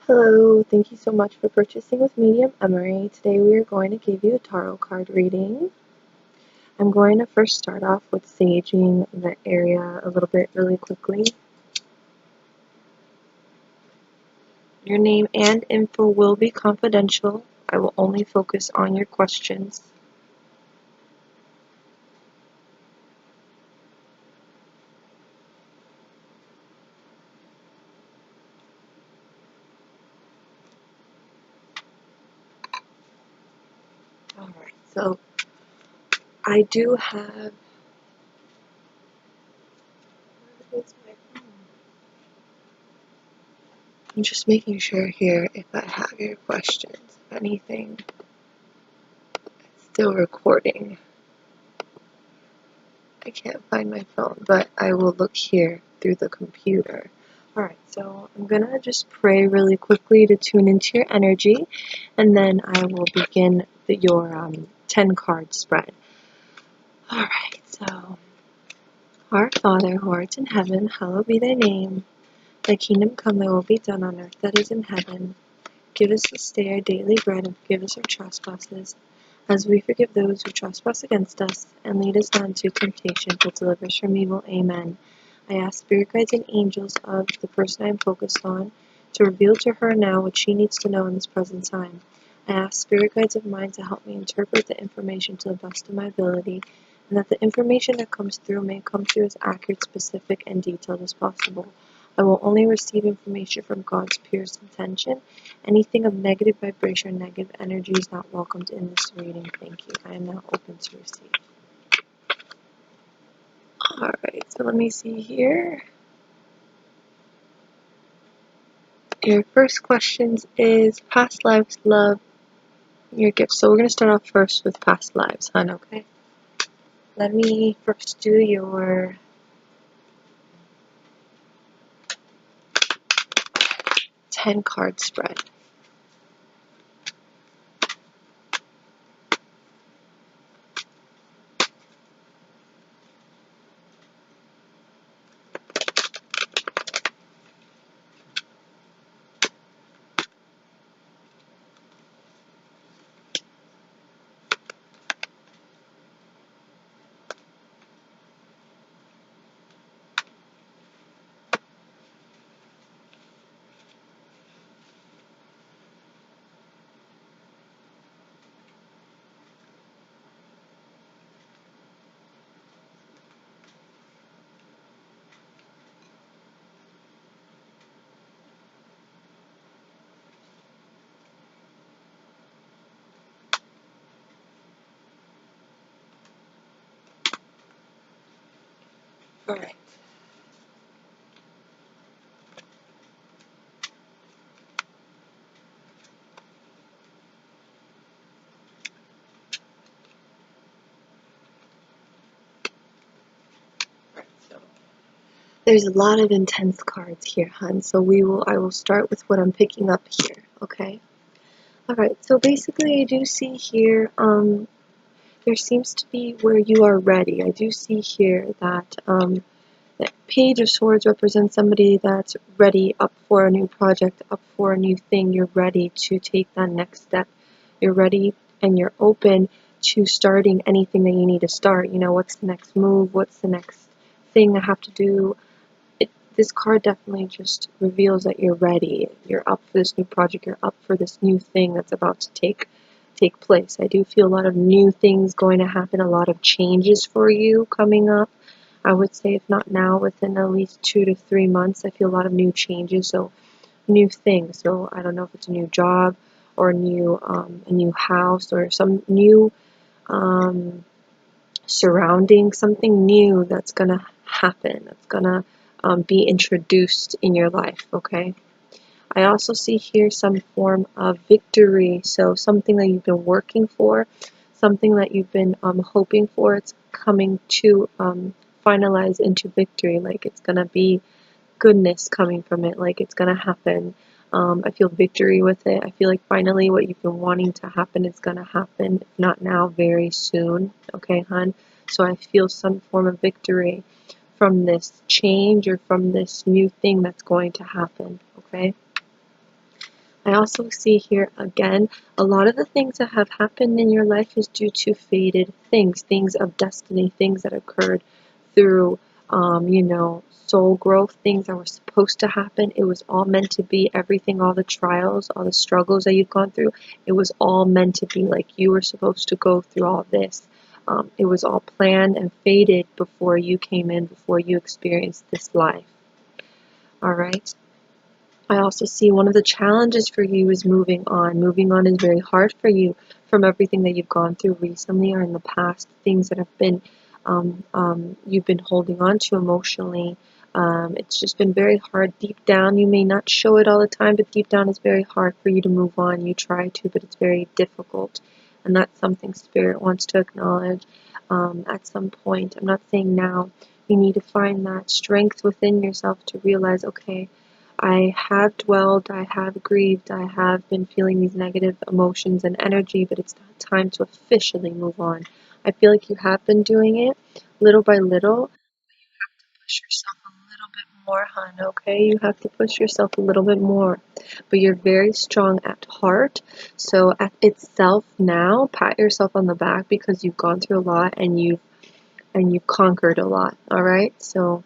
Hello, thank you so much for purchasing with Medium Emary. Today we are going to give you a tarot card reading. I'm going to first start off with saging the area a little bit really quickly. Your name and info will be confidential. I will only focus on your questions. Alright, so I do have... I'm just making sure here if I have your questions. If anything, it's still recording. I can't find my phone, but I will look here through the computer. Alright, so I'm gonna just pray really quickly to tune into your energy, and then I will begin your 10 card spread. Alright, so, Our Father who art in heaven, hallowed be thy name. Thy kingdom come, thy will be done on earth that is in heaven. Give us this day our daily bread, and forgive us our trespasses, as we forgive those who trespass against us, and lead us not into temptation, but deliver us from evil. Amen. I ask spirit guides and angels of the person I am focused on to reveal to her now what she needs to know in this present time. I ask spirit guides of mine to help me interpret the information to the best of my ability, and that the information that comes through may come through as accurate, specific, and detailed as possible. I will only receive information from God's purest intention. Anything of negative vibration or negative energy is not welcomed in this reading. Thank you. I am now open to receive. Alright, so let me see here. Your first question is past lives, love, your gifts. So we're going to start off first with past lives, hon, okay? Let me first do your 10 card spread. Alright. So there's a lot of intense cards here, hon. So I will start with what I'm picking up here, okay? Alright, so basically I do see here, there seems to be where you are ready. I do see here that that Page of Swords represents somebody that's ready, up for a new project, up for a new thing. You're ready to take that next step. You're ready and you're open to starting anything that you need to start. You know, what's the next move? What's the next thing I have to do? This card definitely just reveals that you're ready. You're up for this new project. You're up for this new thing that's about to take place. I do feel a lot of new things going to happen, a lot of changes for you coming up. I would say if not now, within at least 2 to 3 months, I feel a lot of new changes, so new things. So I don't know if it's a new job or a new house or some new surrounding, something new that's gonna happen, that's gonna be introduced in your life, okay? I also see here some form of victory, so something that you've been working for, something that you've been hoping for, it's coming to finalize into victory, like it's gonna be goodness coming from it, like it's gonna happen. I feel victory with it. I feel like finally what you've been wanting to happen is gonna happen, if not now, very soon. Okay, hon? So I feel some form of victory from this change or from this new thing that's going to happen. Okay? I also see here again, a lot of the things that have happened in your life is due to fated things, things of destiny, things that occurred through, soul growth, things that were supposed to happen. It was all meant to be. Everything, all the trials, all the struggles that you've gone through, it was all meant to be. Like you were supposed to go through all this. It was all planned and fated before you came in, before you experienced this life. All right. I also see one of the challenges for you is moving on. Moving on is very hard for you from everything that you've gone through recently or in the past, things that have been you've been holding on to emotionally. It's just been very hard deep down. You may not show it all the time, but deep down it's very hard for you to move on. You try to, but it's very difficult. And that's something Spirit wants to acknowledge at some point. I'm not saying now. You need to find that strength within yourself to realize, okay, I have dwelled, I have grieved, I have been feeling these negative emotions and energy, but it's not time to officially move on. I feel like you have been doing it little by little. Push yourself a little bit more, hon, okay? You have to push yourself a little bit more. But you're very strong at heart. So at itself now, pat yourself on the back because you've gone through a lot and you've conquered a lot, all right? So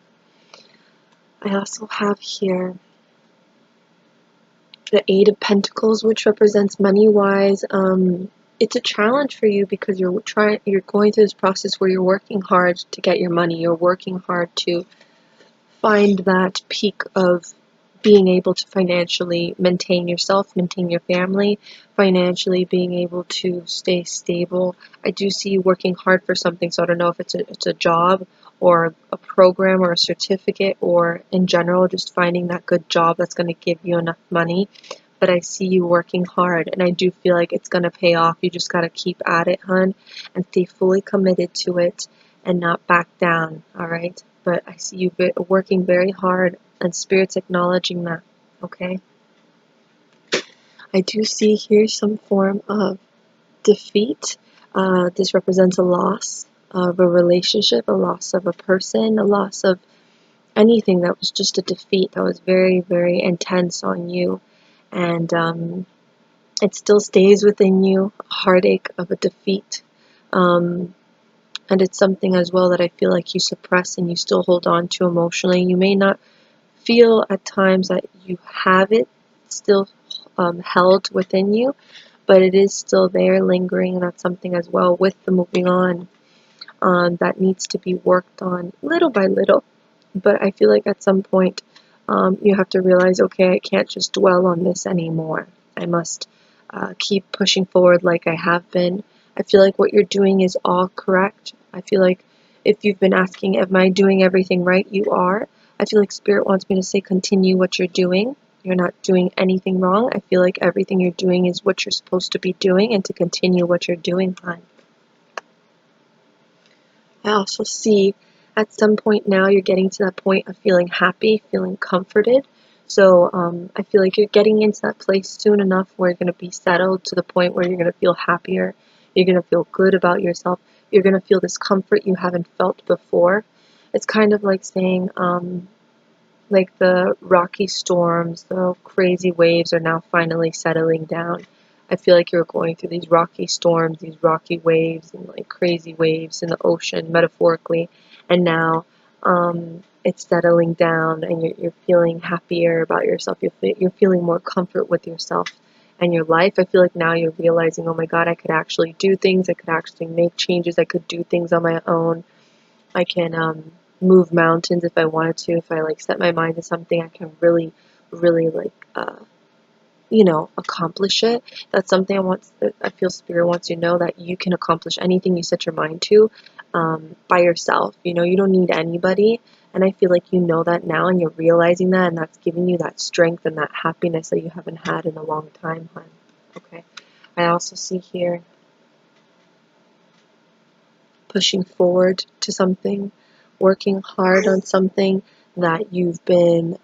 I also have here the Eight of Pentacles, which represents money-wise. It's a challenge for you because you're going through this process where you're working hard to get your money. You're working hard to find that peak of being able to financially maintain yourself, maintain your family, financially being able to stay stable. I do see you working hard for something, so I don't know if it's a job or a program or a certificate or in general just finding that good job that's going to give you enough money. But I see you working hard and I do feel like it's going to pay off. You just got to keep at it, hun, and stay fully committed to it and not back down, all right? But I see you working very hard and Spirit's acknowledging that, okay? I do see here some form of defeat. This represents a loss of a relationship, a loss of a person, a loss of anything that was just a defeat that was very, very intense on you. And it still stays within you, a heartache of a defeat. And it's something as well that I feel like you suppress and you still hold on to emotionally. You may not feel at times that you have it still held within you, but it is still there lingering, and that's something as well with the moving on that needs to be worked on little by little. But I feel like at some point you have to realize, okay, I can't just dwell on this anymore. I must keep pushing forward like I have been. I feel like what you're doing is all correct. I feel like if you've been asking, am I doing everything right? You are. I feel like Spirit wants me to say, continue what you're doing. You're not doing anything wrong. I feel like everything you're doing is what you're supposed to be doing and to continue what you're doing, hon. I also see at some point now you're getting to that point of feeling happy, feeling comforted. So I feel like you're getting into that place soon enough where you're going to be settled to the point where you're going to feel happier. You're going to feel good about yourself. You're going to feel this comfort you haven't felt before. It's kind of like saying, like the rocky storms, the crazy waves are now finally settling down. I feel like you're going through these rocky storms, these rocky waves, and like crazy waves in the ocean, metaphorically, and now it's settling down, and you're feeling happier about yourself. You're feeling more comfort with yourself and your life. I feel like now you're realizing, oh my God, I could actually do things. I could actually make changes. I could do things on my own. I can move mountains if I wanted to. If I like set my mind to something, I can really, really like accomplish it. That's something I feel Spirit wants you to know, that you can accomplish anything you set your mind to by yourself. You don't need anybody. And I feel like you know that now, and you're realizing that, and that's giving you that strength and that happiness that you haven't had in a long time, hon. Okay. I also see here pushing forward to something, working hard on something that you've been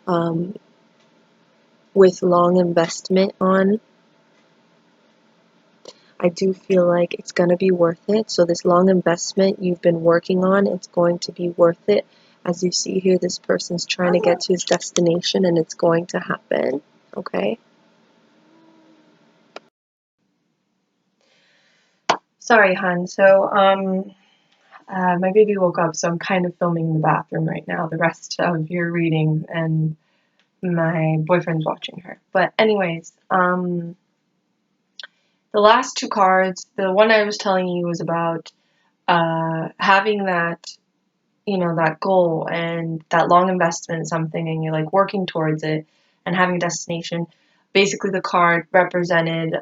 with long investment on. I do feel like it's going to be worth it. So this long investment you've been working on, it's going to be worth it. As you see here, this person's trying to get to his destination and it's going to happen. Okay? Sorry, hon. So, my baby woke up, so I'm kind of filming in the bathroom right now. The rest of your reading, and my boyfriend's watching her. But anyways, the last two cards, the one I was telling you was about having that, that goal and that long investment in something, and you're like working towards it and having a destination. Basically, the card represented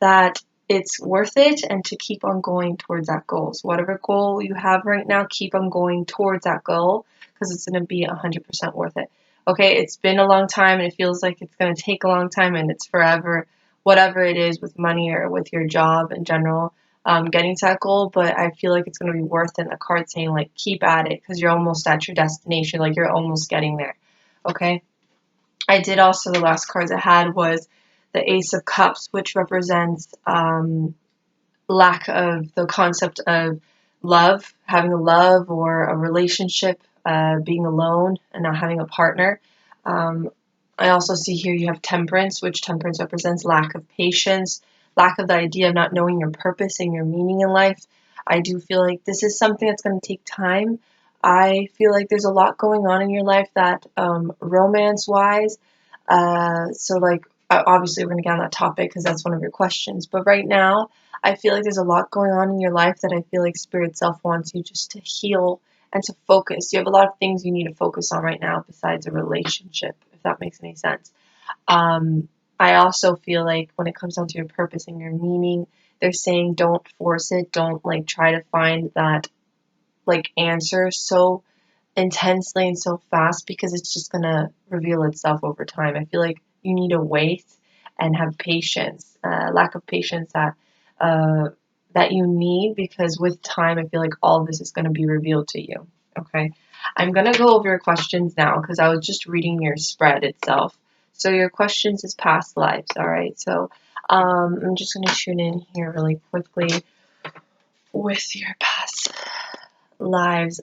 that it's worth it and to keep on going towards that goal. So whatever goal you have right now, keep on going towards that goal because it's going to be 100% worth it. Okay, it's been a long time and it feels like it's going to take a long time and it's forever, whatever it is with money or with your job in general, getting to that goal, but I feel like it's going to be worth it. And the card saying, like, keep at it because you're almost at your destination, like you're almost getting there. Okay, I did also, the last cards I had was the Ace of Cups, which represents lack of the concept of love, having a love or a relationship, being alone and not having a partner. Um, I also see here you have Temperance, which Temperance represents lack of patience, lack of the idea of not knowing your purpose and your meaning in life. I do feel like this is something that's going to take time. I feel like there's a lot going on in your life that romance-wise, so like obviously we're going to get on that topic because that's one of your questions. But right now, I feel like there's a lot going on in your life that I feel like Spirit Self wants you just to heal and to focus. You have a lot of things you need to focus on right now besides a relationship, if that makes any sense. Um, I also feel like when it comes down to your purpose and your meaning, they're saying don't force it. Don't like try to find that like answer so intensely and so fast because it's just gonna reveal itself over time. I feel like you need to wait and have patience, lack of patience uh, that you need because with time, I feel like all of this is gonna be revealed to you. Okay, I'm gonna go over your questions now because I was just reading your spread itself. So your questions is past lives. All right, so I'm just gonna tune in here really quickly with your past lives.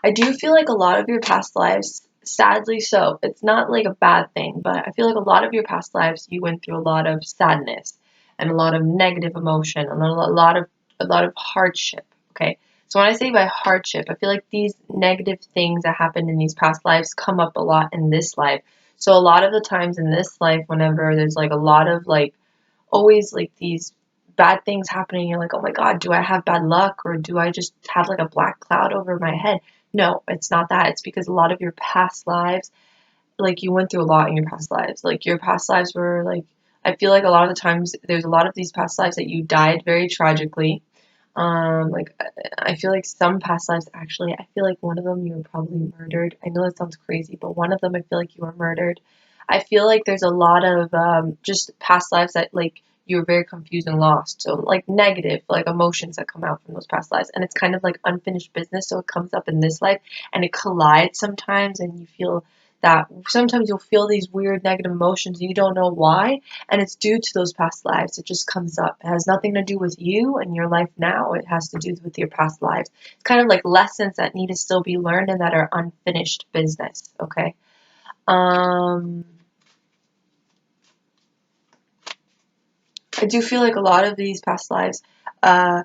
I do feel like a lot of your past lives, sadly so, it's not like a bad thing, but I feel like a lot of your past lives you went through a lot of sadness and a lot of negative emotion and a lot of hardship. Okay. So when I say by hardship, I feel like these negative things that happened in these past lives come up a lot in this life. So a lot of the times in this life, whenever there's like a lot of like always like these bad things happening. You're like, oh my God, do I have bad luck or do I just have like a black cloud over my head? No, it's not that. It's because a lot of your past lives, like you went through a lot in your past lives. Like your past lives were like, I feel like a lot of the times there's a lot of these past lives that you died very tragically. Like I feel like some past lives actually, I feel like one of them you were probably murdered. I know that sounds crazy, but one of them I feel like you were murdered. I feel like there's a lot of just past lives that like you were very confused and lost. So like negative like emotions that come out from those past lives, and it's kind of like unfinished business. So it comes up in this life and it collides sometimes, and you feel that sometimes you'll feel these weird negative emotions and you don't know why, and it's due to those past lives. It just comes up. It has nothing to do with you and your life now. It has to do with your past lives. It's kind of like lessons that need to still be learned and that are unfinished business. Okay. Um, I do feel like a lot of these past lives, uh,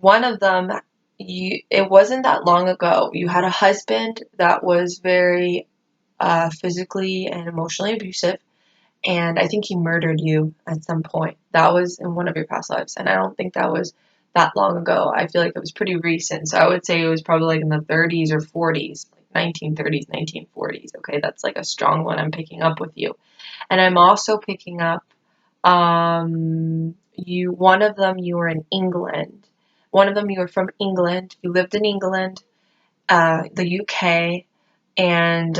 one of them, it wasn't that long ago. You had a husband that was very physically and emotionally abusive, and I think he murdered you at some point. That was in one of your past lives, and I don't think that was that long ago. I feel like it was pretty recent, so I would say it was probably like in the 30s or 40s, like 1930s, 1940s. Okay, that's like a strong one I'm picking up with you, and I'm also picking up one of them you were in England, one of them you were from England. You lived in England, the UK, and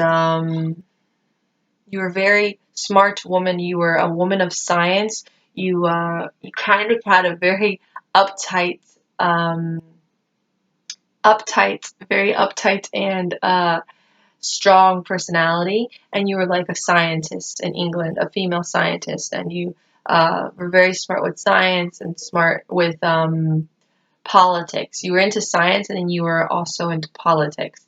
you were a very smart woman. You were a woman of science. You kind of had a very uptight, um, very uptight and strong personality. And you were like a scientist in England, a female scientist, and you were very smart with science and smart with politics. You were into science, and then you were also into politics.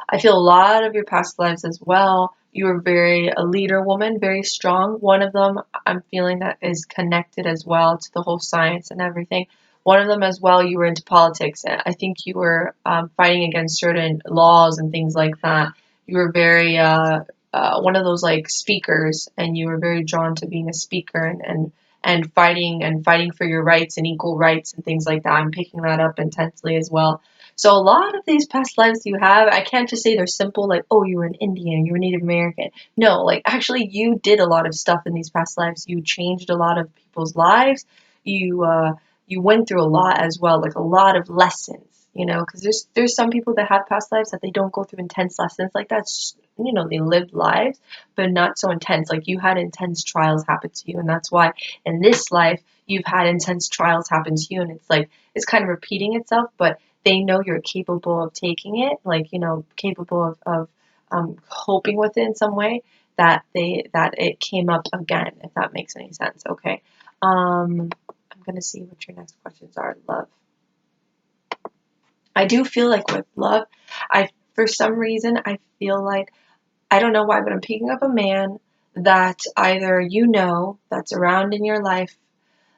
I feel a lot of your past lives as well. You were a leader woman, very strong. One of them, I'm feeling that is connected as well to the whole science and everything. One of them as well, you were into politics. And I think you were fighting against certain laws and things like that. You were very one of those like speakers, and you were very drawn to being a speaker and fighting for your rights and equal rights and things like that. I'm picking that up intensely as well. So a lot of these past lives you have, I can't just say they're simple, like, oh, you were an Indian, you were Native American. No, like, actually, you did a lot of stuff in these past lives. You changed a lot of people's lives. You went through a lot as well, like a lot of lessons, because there's some people that have past lives that they don't go through intense lessons like that. It's just, they lived lives, but not so intense. Like, you had intense trials happen to you, and that's why in this life you've had intense trials happen to you, and it's like it's kind of repeating itself, but they know you're capable of taking it, like, capable of coping with it in some way, that it came up again, if that makes any sense. Okay. I'm gonna see what your next questions are. Love. I do feel like with love, I for some reason I feel like, I don't know why, but I'm picking up a man that either that's around in your life,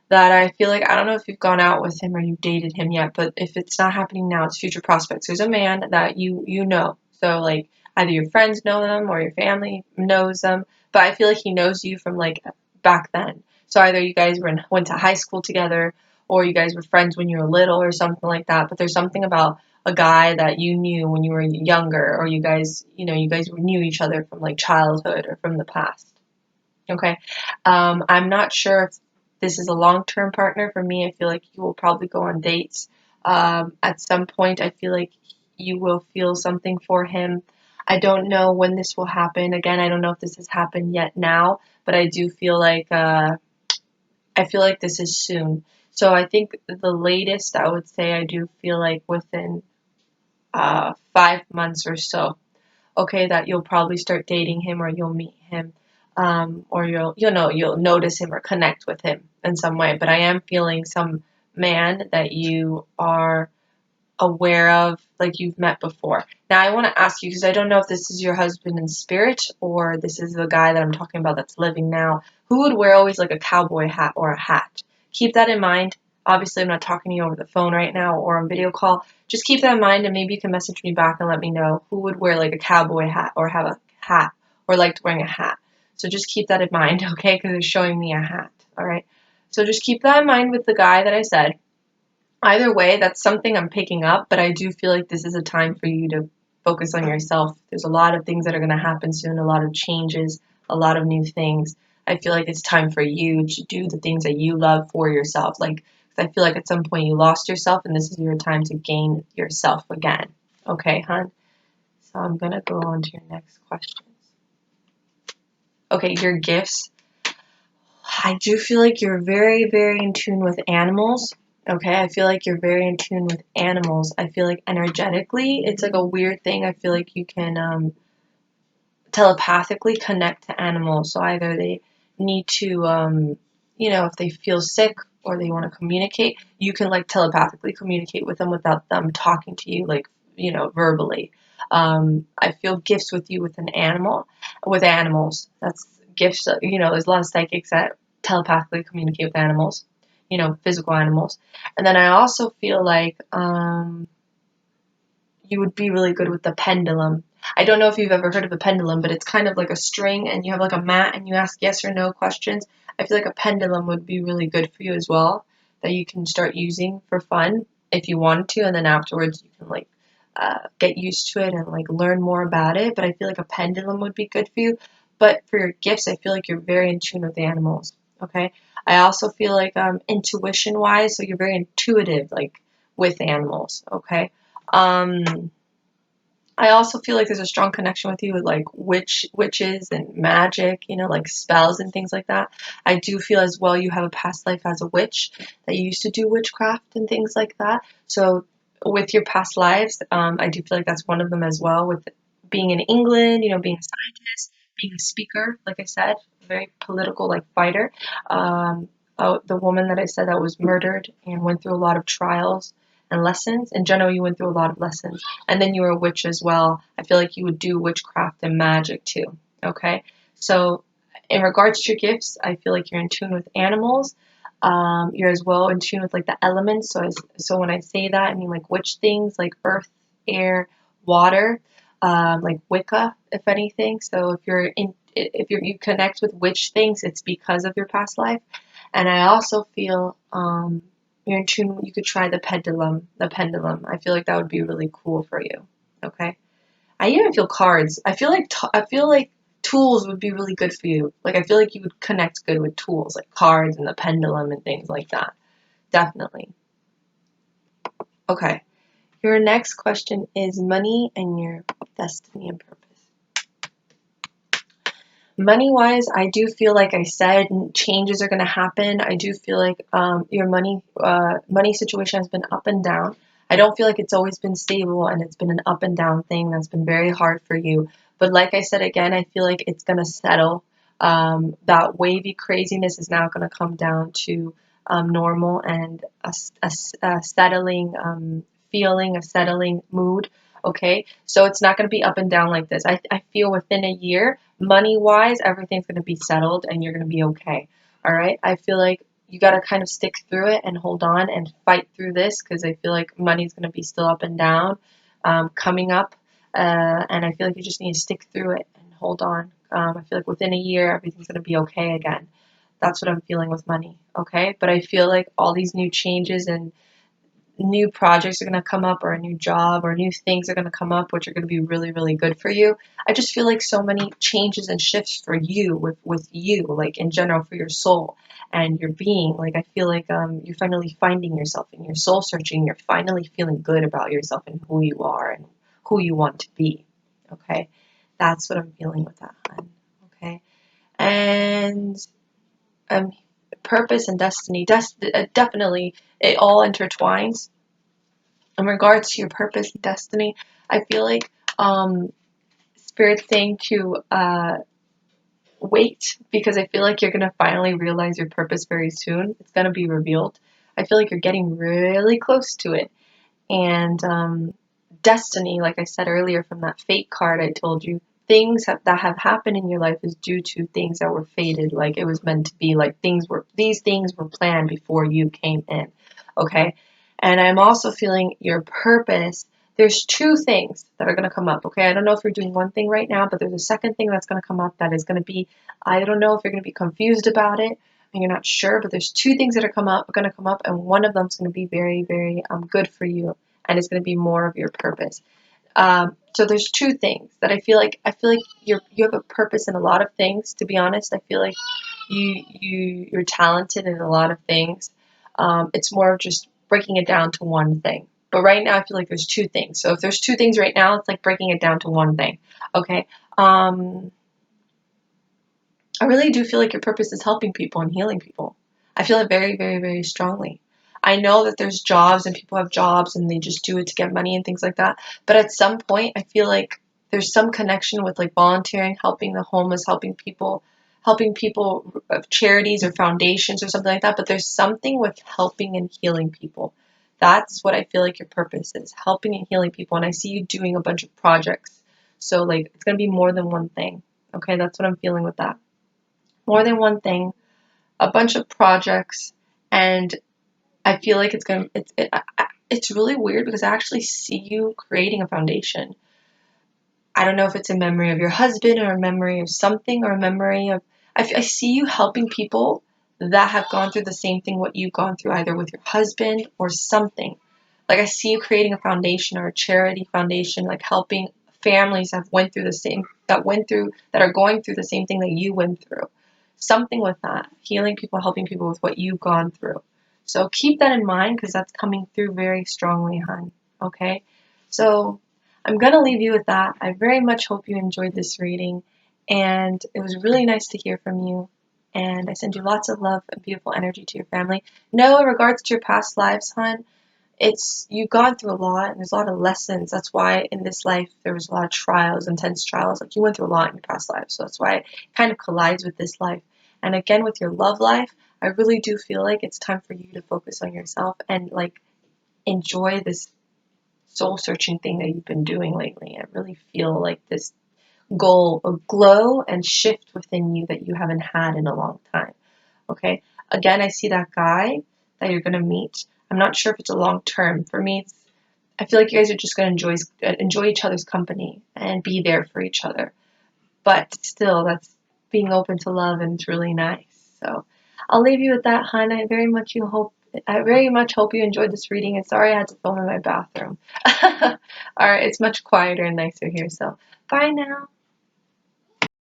that I feel like, I don't know if you've gone out with him or you've dated him yet, but if it's not happening now, it's future prospects. There's a man that you know. So like either your friends know them or your family knows them, but I feel like he knows you from like back then. So either you guys went to high school together, or you guys were friends when you were little or something like that. But there's something about a guy that you knew when you were younger, or you guys knew each other from like childhood or from the past. Okay. I'm not sure if this is a long-term partner. For me, I feel like you will probably go on dates. At some point, I feel like you will feel something for him. I don't know when this will happen. Again, I don't know if this has happened yet now, but I feel like this is soon. So I think the latest, I would say, I do feel like within 5 months or so, okay, that you'll probably start dating him, or you'll meet him, or you'll notice him or connect with him in some way. But I am feeling some man that you are aware of, like you've met before. Now I want to ask you, because I don't know if this is your husband in spirit or this is the guy that I'm talking about that's living now, who would wear always like a cowboy hat or a hat? Keep that in mind. Obviously, I'm not talking to you over the phone right now or on video call. Just keep that in mind, and maybe you can message me back and let me know who would wear like a cowboy hat or have a hat or liked wearing a hat. So just keep that in mind, okay? Because they're showing me a hat. All right. So just keep that in mind with the guy that I said. Either way, that's something I'm picking up, but I do feel like this is a time for you to focus on yourself. There's a lot of things that are going to happen soon, a lot of changes, a lot of new things. I feel like it's time for you to do the things that you love for yourself. Like, 'cause I feel like at some point you lost yourself, and this is your time to gain yourself again. Okay, hon? So I'm going to go on to your next questions. Okay, your gifts. I do feel like you're very, very in tune with animals. Okay, I feel like you're very in tune with animals. I feel like energetically, it's like a weird thing. I feel like you can telepathically connect to animals. So either they need to, if they feel sick or they want to communicate, you can like telepathically communicate with them without them talking to you, like, verbally. I feel gifts with you with with animals. That's gifts. There's a lot of psychics that telepathically communicate with animals, physical animals. And then I also feel like, you would be really good with the pendulum. I don't know if you've ever heard of a pendulum, but it's kind of like a string, and you have like a mat and you ask yes or no questions. I feel like a pendulum would be really good for you as well, that you can start using for fun if you want to, and then afterwards you can like get used to it and like learn more about it. But I feel like a pendulum would be good for you. But for your gifts, I feel like you're very in tune with the animals. Okay. I also feel like intuition wise, so you're very intuitive, like with animals. Okay. Um, I also feel like there's a strong connection with you with like witches and magic, like spells and things like that. I do feel as well you have a past life as a witch, that you used to do witchcraft and things like that. So with your past lives, I do feel like that's one of them as well. With being in England, being a scientist, being a speaker, like I said, very political, like fighter. The woman that I said that was murdered and went through a lot of trials and lessons. In general, you went through a lot of lessons. And then you were a witch as well. I feel like you would do witchcraft and magic too. Okay? So, in regards to your gifts, I feel like you're in tune with animals. You're as well in tune with like the elements. So when I say that, I mean like witch things like earth, air, water, like Wicca, if anything. So if you connect with witch things, it's because of your past life. And I also feel you're in tune. You could try the pendulum. The pendulum. I feel like that would be really cool for you. Okay. I even feel cards. I feel like tools would be really good for you. Like I feel like you would connect good with tools like cards and the pendulum and things like that. Definitely. Okay. Your next question is money and your destiny and purpose. Money wise, I do feel like I said changes are going to happen. I do feel like your money situation has been up and down. I don't feel like it's always been stable, and it's been an up and down thing that's been very hard for you. But like I said again, I feel like it's going to settle. That wavy craziness is now going to come down to normal and a settling feeling, a settling mood. Okay, so it's not going to be up and down like this. I feel within a year, money wise, everything's going to be settled and you're going to be okay. All right, I feel like you got to kind of stick through it and hold on and fight through this, because I feel like money's going to be still up and down, coming up, and I feel like you just need to stick through it and hold on. I feel like within a year, everything's going to be okay again. That's what I'm feeling with money. Okay, but I feel like all these new changes and new projects are going to come up, or a new job or new things are going to come up which are going to be really, really good for you. I just feel like so many changes and shifts for you, with you, like in general, for your soul and your being. Like I feel like you're finally finding yourself and you're soul searching. You're finally feeling good about yourself and who you are and who you want to be. Okay, that's what I'm feeling with that, hun. Okay, and um purpose and destiny, definitely, it all intertwines. In regards to your purpose and destiny, I feel like Spirit's saying to wait, because I feel like you're going to finally realize your purpose very soon. It's going to be revealed. I feel like you're getting really close to it. And destiny, like I said earlier from that fate card I told you, that have happened in your life is due to things that were fated, like it was meant to be, like these things were planned before you came in. Okay? And I'm also feeling your purpose. There's two things that are going to come up. Okay? I don't know if you're doing one thing right now, but there's a second thing that's going to come up that is going to be, I don't know if you're going to be confused about it and you're not sure, but there's two things that are going to come up, and one of them is going to be very, very good for you, and it's going to be more of your purpose. So there's two things that I feel like you have a purpose in a lot of things. To be honest, I feel like you're talented in a lot of things. It's more of just breaking it down to one thing. But right now, I feel like there's two things. So if there's two things right now, it's like breaking it down to one thing. Okay. I really do feel like your purpose is helping people and healing people. I feel it very, very, very strongly. I know that there's jobs and people have jobs and they just do it to get money and things like that. But at some point, I feel like there's some connection with like volunteering, helping the homeless, helping people of charities or foundations or something like that. But there's something with helping and healing people. That's what I feel like your purpose is, helping and healing people. And I see you doing a bunch of projects. So like it's going to be more than one thing. Okay, that's what I'm feeling with that. More than one thing, a bunch of projects, and I feel like it's really weird because I actually see you creating a foundation. I don't know if it's a memory of your husband or a memory of something or a memory of, I see you helping people that have gone through the same thing what you've gone through, either with your husband or something. Like I see you creating a foundation or a charity foundation, like helping families that are going through the same thing that you went through. Something with that, healing people, helping people with what you've gone through. So keep that in mind, because that's coming through very strongly, hon. Okay? So I'm going to leave you with that. I very much hope you enjoyed this reading, and it was really nice to hear from you. And I send you lots of love and beautiful energy to your family. Know in regards to your past lives, hon, you've gone through a lot, and there's a lot of lessons. That's why in this life there was a lot of trials, intense trials. Like you went through a lot in your past life, so that's why it kind of collides with this life. And again, with your love life, I really do feel like it's time for you to focus on yourself and like enjoy this soul-searching thing that you've been doing lately. I really feel like this goal, a glow and shift within you that you haven't had in a long time. Okay? Again, I see that guy that you're going to meet. I'm not sure if it's a long term. For me, I feel like you guys are just going to enjoy each other's company and be there for each other. But still, that's being open to love, and it's really nice. So I'll leave you with that, hon. I very much hope you enjoyed this reading, and sorry I had to film in my bathroom. All right, it's much quieter and nicer here, so bye now.